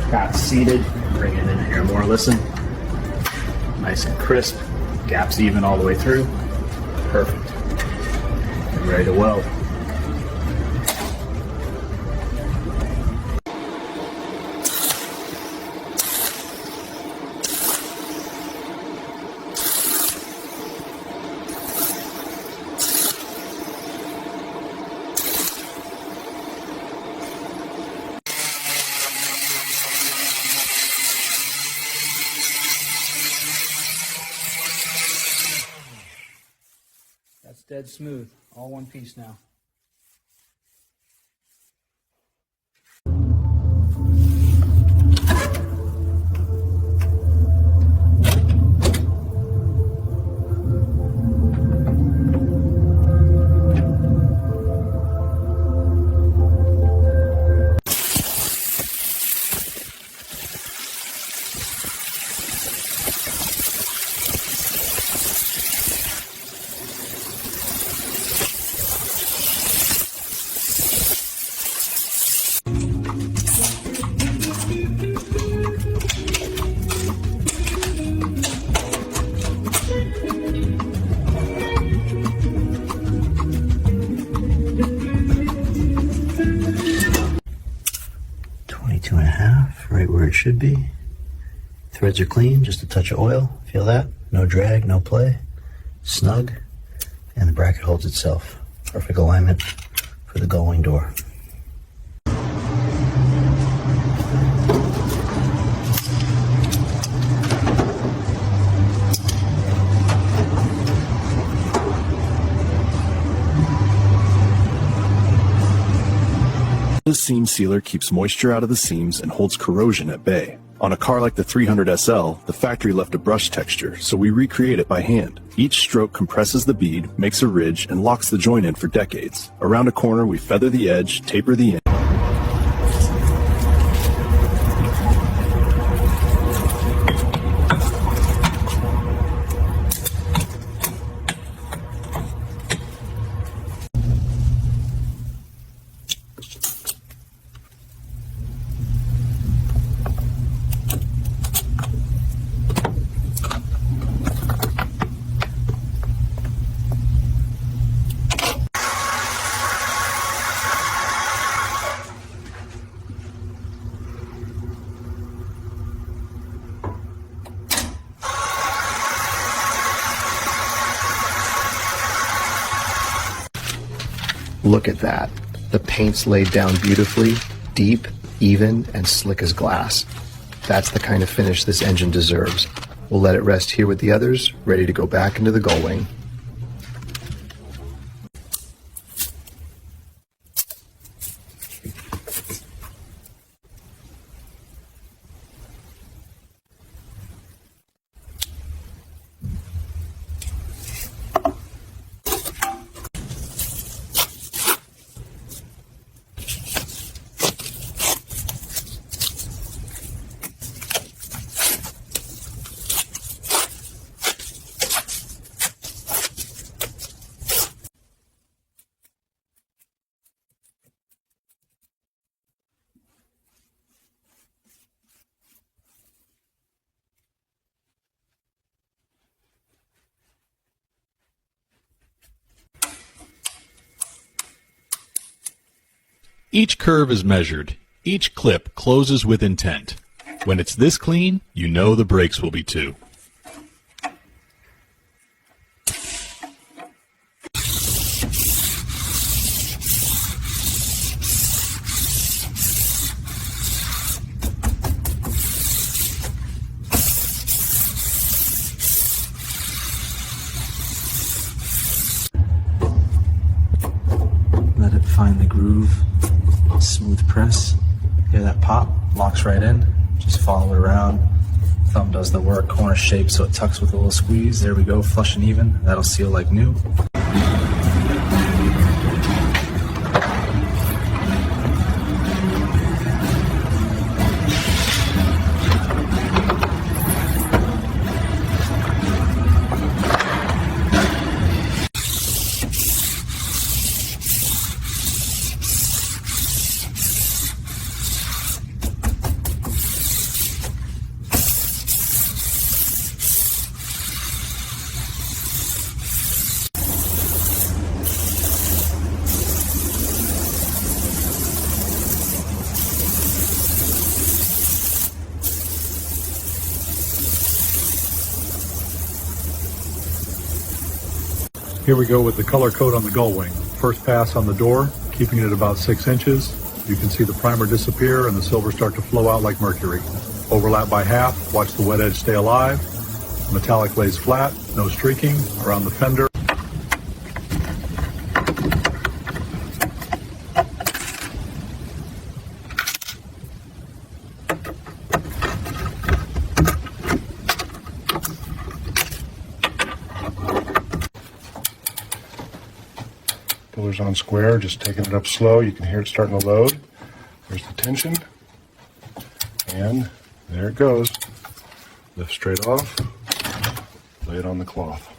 Pat's seated. Bring it in here more. Listen. Nice and crisp. Gaps even all the way through. Perfect. And ready to weld. That's dead smooth, all one piece now. Right where it should be. Threads are clean, just a touch of oil. Feel that? No drag, no play. Snug. And the bracket holds itself. Perfect alignment for the gullwing door. This seam sealer keeps moisture out of the seams and holds corrosion at bay. On a car like the 300 SL, the factory left a brush texture, so we recreate it by hand. Each stroke compresses the bead, makes a ridge, and locks the joint in for decades. Around a corner, we feather the edge, taper the end. Look at that. The paint's laid down beautifully, deep, even, and slick as glass. That's the kind of finish this engine deserves. We'll let it rest here with the others, ready to go back into the gullwing. Each curve is measured. Each clip closes with intent. When it's this clean, you know the brakes will be too. Let it find the groove. Smooth press. Hear that pop? Locks right in. Just follow it around. Thumb does the work. Corner shape so it tucks with a little squeeze. There we go. Flush and even. That'll seal like new. Here we go with the color code on the gull wing. First pass on the door, keeping it at about 6 inches. You can see the primer disappear and the silver start to flow out like mercury. Overlap by half, watch the wet edge stay alive. Metallic lays flat, no streaking around the fender. Pillar's on square, just taking it up slow. You can hear it starting to load. There's the tension. And there it goes. Lift straight off, lay it on the cloth.